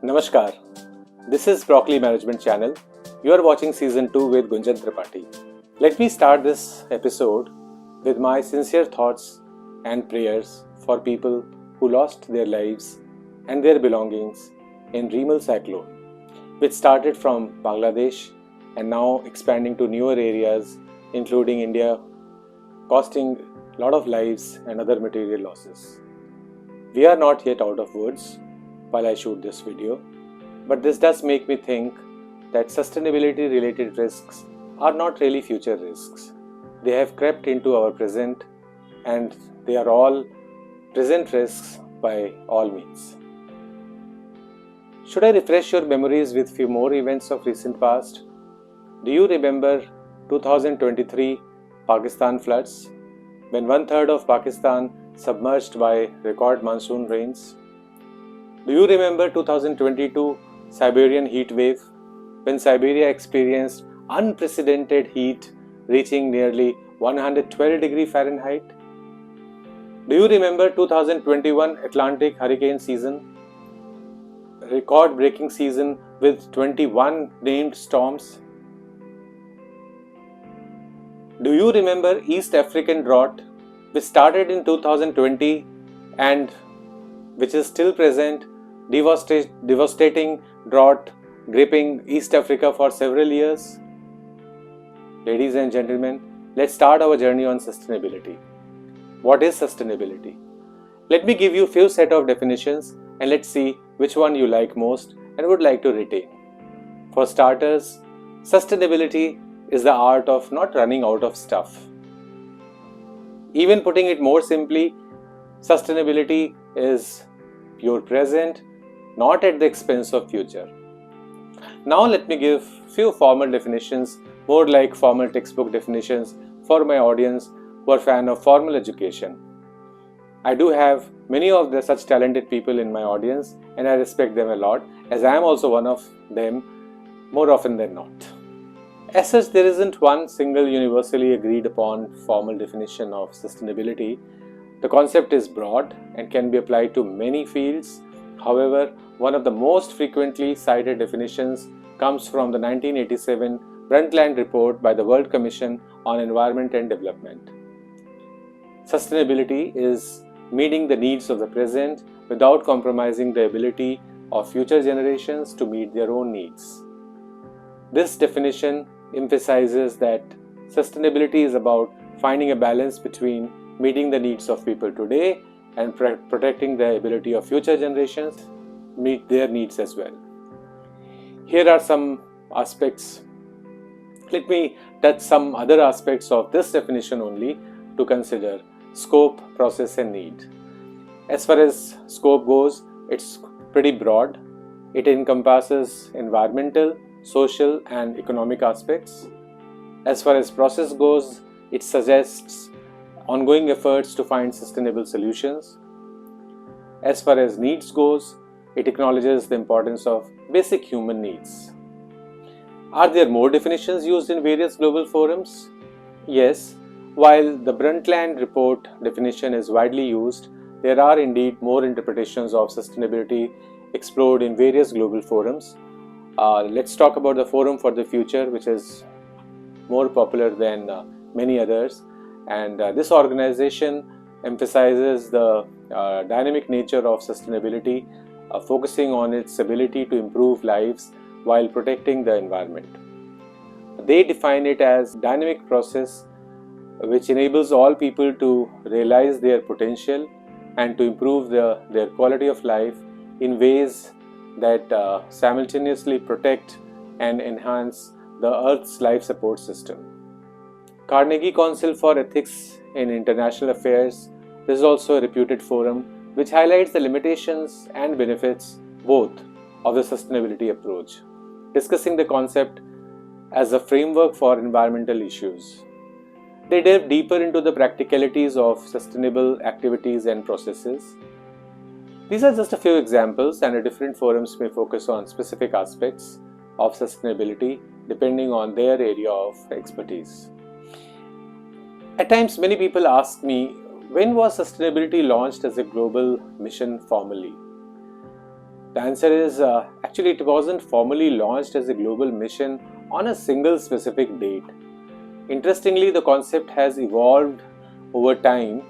Namaskar, this is Broccoli Management Channel. You are watching Season 2 with Gunjan Tripathi. Let me start this episode with my sincere thoughts and prayers for people who lost their lives and their belongings in Remal cyclone, which started from Bangladesh and now expanding to newer areas including India, costing a lot of lives and other material losses. We are not yet out of woods while I shoot this video, but this does make me think that sustainability related risks are not really future risks. They have crept into our present and they are all present risks by all means. Should I refresh your memories with few more events of recent past? Do you remember 2023 Pakistan floods, when 1/3 of Pakistan submerged by record monsoon rains? Do you remember 2022 Siberian heat wave, when Siberia experienced unprecedented heat reaching nearly 112 degrees Fahrenheit? Do you remember 2021 Atlantic hurricane season, record-breaking season with 21 named storms? Do you remember East African drought, which started in 2020 and which is still present, devastating drought gripping East Africa for several years? Ladies and gentlemen, let's start our journey on sustainability. What is sustainability? Let me give you a few set of definitions and let's see which one you like most and would like to retain. For starters, sustainability is the art of not running out of stuff. Even putting it more simply, sustainability is your present, not at the expense of future. Now let me give few formal definitions, more like formal textbook definitions for my audience who are fan of formal education. I do have many of such talented people in my audience and I respect them a lot, as I am also one of them more often than not. As such, there isn't one single universally agreed upon formal definition of sustainability. The concept is broad and can be applied to many fields. However, one of the most frequently cited definitions comes from the 1987 Brundtland Report by the World Commission on Environment and Development. Sustainability is meeting the needs of the present without compromising the ability of future generations to meet their own needs. This definition emphasizes that sustainability is about finding a balance between meeting the needs of people today and protecting the ability of future generations meet their needs as well. Here are some aspects. Let me touch some other aspects of this definition only to consider: scope, process and need. As far as scope goes, it's pretty broad. It encompasses environmental, social and economic aspects. As far as process goes, it suggests ongoing efforts to find sustainable solutions. As far as needs goes, it acknowledges the importance of basic human needs. Are there more definitions used in various global forums? Yes, while the Brundtland Report definition is widely used, there are indeed more interpretations of sustainability explored in various global forums. Let's talk about the Forum for the Future, which is more popular than many others. And this organization emphasizes the dynamic nature of sustainability, focusing on its ability to improve lives while protecting the environment. They define it as a dynamic process which enables all people to realize their potential and to improve their quality of life in ways that simultaneously protect and enhance the Earth's life support system. Carnegie Council for Ethics in International Affairs is also a reputed forum which highlights the limitations and benefits both of the sustainability approach, discussing the concept as a framework for environmental issues. They delve deeper into the practicalities of sustainable activities and processes. These are just a few examples, and different forums may focus on specific aspects of sustainability depending on their area of expertise. At times, many people ask me, when was sustainability launched as a global mission formally? The answer is actually it wasn't formally launched as a global mission on a single specific date. Interestingly, the concept has evolved over time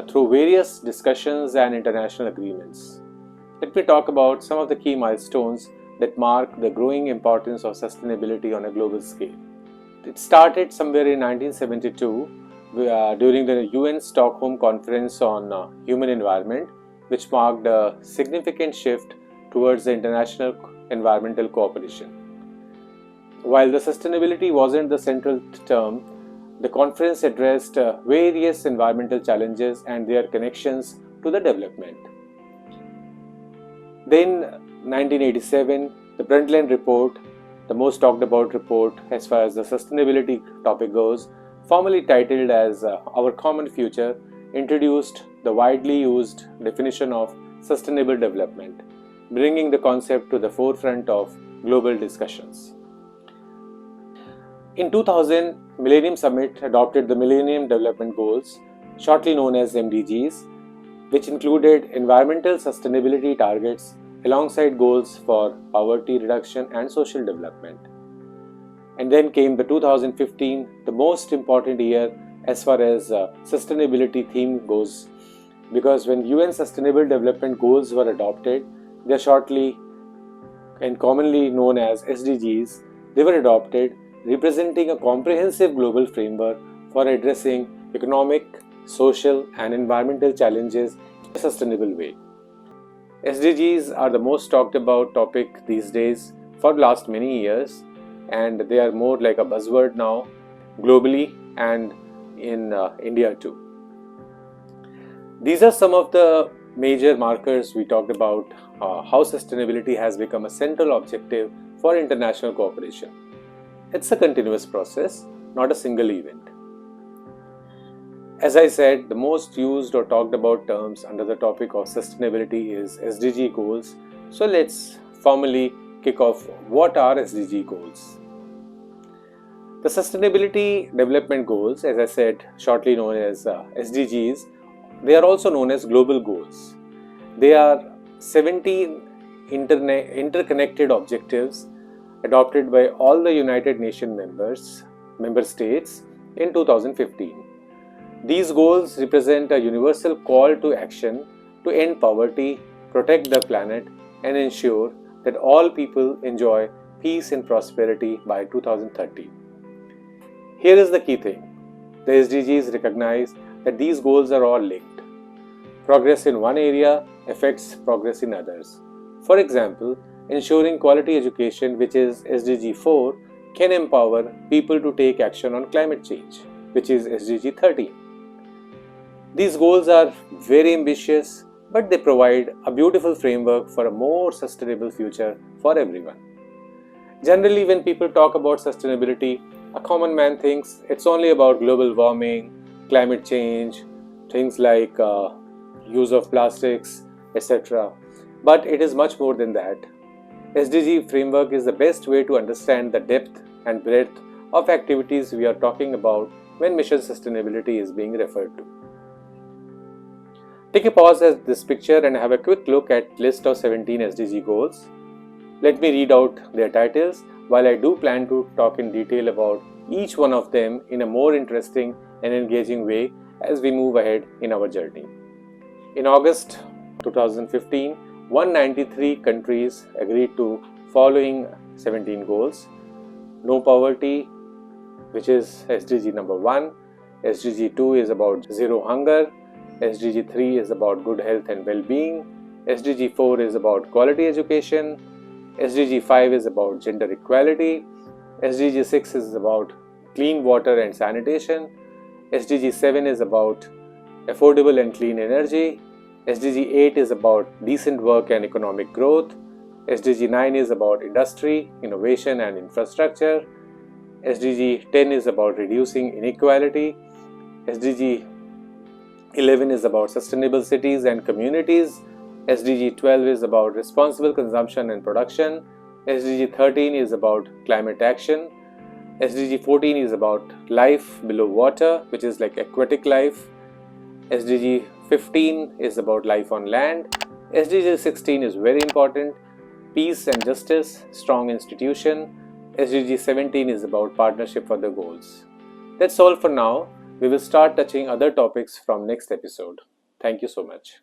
through various discussions and international agreements. Let me talk about some of the key milestones that mark the growing importance of sustainability on a global scale. It started somewhere in 1972 during the UN Stockholm Conference on Human Environment, which marked a significant shift towards the international environmental cooperation. While the sustainability wasn't the central term, the conference addressed various environmental challenges and their connections to the development. Then, 1987, the Brundtland Report, the most talked about report as far as the sustainability topic goes, formally titled as Our Common Future, introduced the widely used definition of sustainable development, bringing the concept to the forefront of global discussions. In 2000, Millennium Summit adopted the Millennium Development Goals, shortly known as MDGs, which included environmental sustainability targets alongside goals for poverty reduction and social development. And then came the 2015, the most important year as far as sustainability theme goes, because when UN Sustainable Development Goals were adopted, they are shortly and commonly known as SDGs. They were adopted, representing a comprehensive global framework for addressing economic, social, and environmental challenges in a sustainable way. SDGs are the most talked about topic these days for the last many years, and they are more like a buzzword now globally and in India too. These are some of the major markers we talked about how sustainability has become a central objective for international cooperation. It's a continuous process, not a single event. As I said, the most used or talked about terms under the topic of sustainability is SDG goals. So let's formally kick off what are SDG goals. The Sustainability Development Goals, as I said, shortly known as SDGs, they are also known as global goals. They are 17 interconnected objectives adopted by all the United Nations member states in 2015. These goals represent a universal call to action to end poverty, protect the planet, and ensure that all people enjoy peace and prosperity by 2030. Here is the key thing. The SDGs recognize that these goals are all linked. Progress in one area affects progress in others. For example, ensuring quality education, which is SDG 4, can empower people to take action on climate change, which is SDG 13. These goals are very ambitious, but they provide a beautiful framework for a more sustainable future for everyone. Generally, when people talk about sustainability, a common man thinks it's only about global warming, climate change, things like use of plastics, etc. But it is much more than that. SDG framework is the best way to understand the depth and breadth of activities we are talking about when mission sustainability is being referred to. Take a pause at this picture and have a quick look at list of 17 SDG goals. Let me read out their titles, while I do plan to talk in detail about each one of them in a more interesting and engaging way as we move ahead in our journey. In August 2015, 193 countries agreed to following 17 goals. No poverty, which is SDG number 1. SDG 2 is about zero hunger. SDG 3 is about good health and well-being. SDG 4 is about quality education. SDG 5 is about gender equality. SDG 6 is about clean water and sanitation. SDG 7 is about affordable and clean energy. SDG 8 is about decent work and economic growth. SDG 9 is about industry, innovation and infrastructure. SDG 10 is about reducing inequality. SDG 11 is about sustainable cities and communities. SDG 12 is about responsible consumption and production. SDG 13 is about climate action. SDG 14 is about life below water, which is like aquatic life. SDG 15 is about life on land. SDG 16 is very important, peace and justice, strong institution. SDG 17 is about partnership for the goals. That's all for now. We will start touching other topics from next episode. Thank you so much.